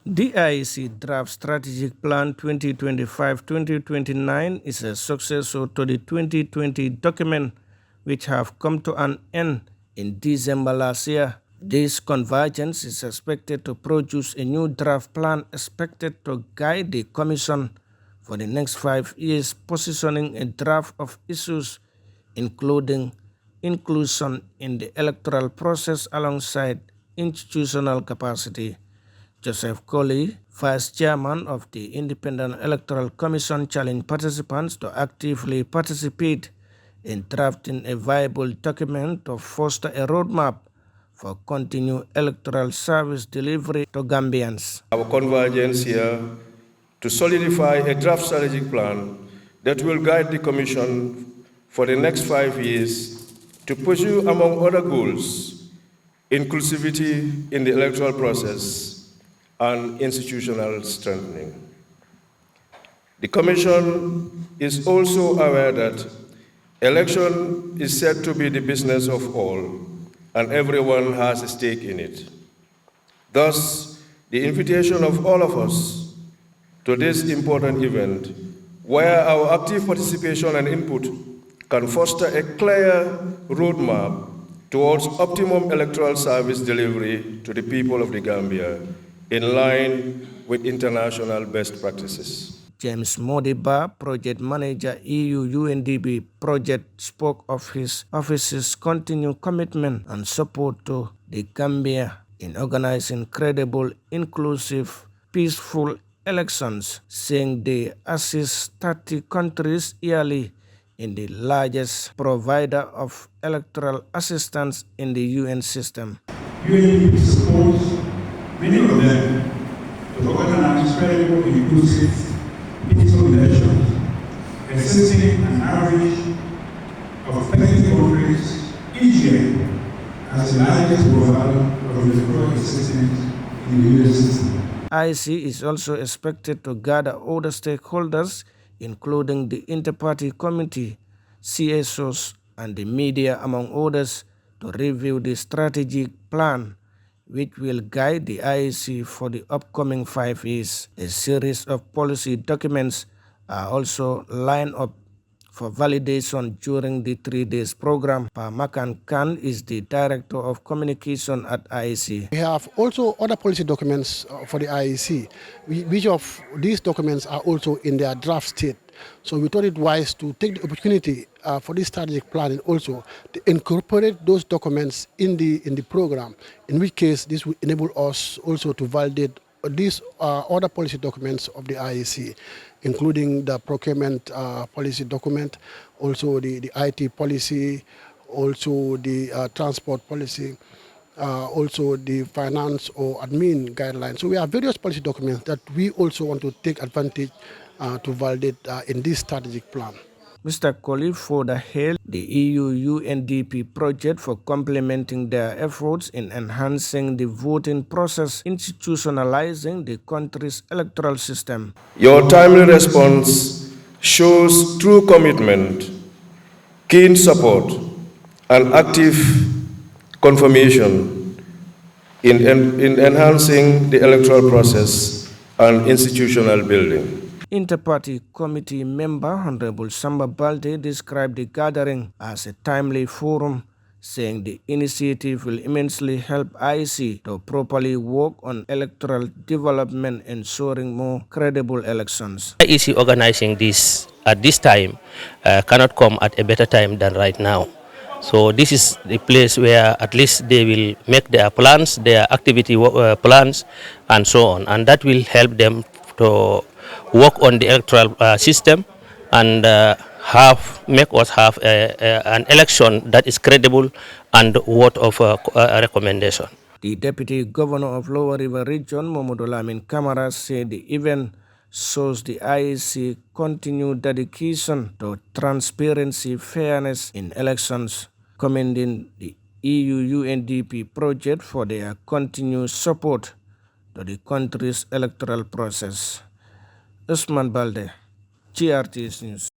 The IEC Draft Strategic Plan 2025-2029 is a successor to the 2020 document, which have come to an end in December last year. This convergence is expected to produce a new draft plan expected to guide the Commission for the next 5 years, positioning a draft of issues including inclusion in the electoral process alongside institutional capacity. Joseph Colley, Vice Chairman of the Independent Electoral Commission, challenged participants to actively participate in drafting a viable document to foster a roadmap for continued electoral service delivery to Gambians. Our convergence here to solidify a draft strategic plan that will guide the Commission for the next 5 years to pursue, among other goals, inclusivity in the electoral process and institutional strengthening. The Commission is also aware that election is said to be the business of all, and everyone has a stake in it. Thus, the invitation of all of us to this important event, where our active participation and input can foster a clear roadmap towards optimum electoral service delivery to the people of the Gambia, in line with international best practices. James Modiba, Project Manager, EU UNDP project, spoke of his office's continued commitment and support to the Gambia in organizing credible, inclusive, peaceful elections, saying they assist 30 countries yearly in the largest provider of electoral assistance in the UN system. UNDP supports many of them to organize credible, inclusive, peaceful elections, assisting an average of 30 countries each year as the largest provider of electoral assistance in the UN system. IEC is also expected to gather other stakeholders, including the Inter-Party Committee, CSOs, and the media, among others, to review the strategic plan, which will guide the IEC for the upcoming 5 years. A series of policy documents are also lined up for validation during the 3 days program. Makan Khan is the Director of Communication at IEC. We have also other policy documents for the IEC. Which of these documents are also in their draft state. So we thought it wise to take the opportunity for this strategic planning also to incorporate those documents in the program, in which case this will enable us also to validate these other policy documents of the IEC, including the procurement policy document, also the IT policy, also the transport policy, also the finance or admin guidelines. So we have various policy documents that we also want to take advantage to validate in this strategic plan. Mr. Colley further hailed the EU UNDP project for complementing their efforts in enhancing the voting process, institutionalizing the country's electoral system. Your timely response shows true commitment, keen support, and active confirmation in enhancing the electoral process and institutional building. Inter-Party Committee member Honorable Samba Balde described the gathering as a timely forum, saying the initiative will immensely help IEC to properly work on electoral development, ensuring more credible elections. IEC organizing this at this time cannot come at a better time than right now. So this is the place where at least they will make their plans, their activity plans, and so on, and that will help them to work on the electoral system and make us have an election that is credible and worth of a recommendation. The Deputy Governor of Lower River Region, Momodu Lamin Kamara, said the event shows the IEC continued dedication to transparency, fairness in elections, commending the EU UNDP project for their continued support to the country's electoral process. Usman Balde, GRTS News.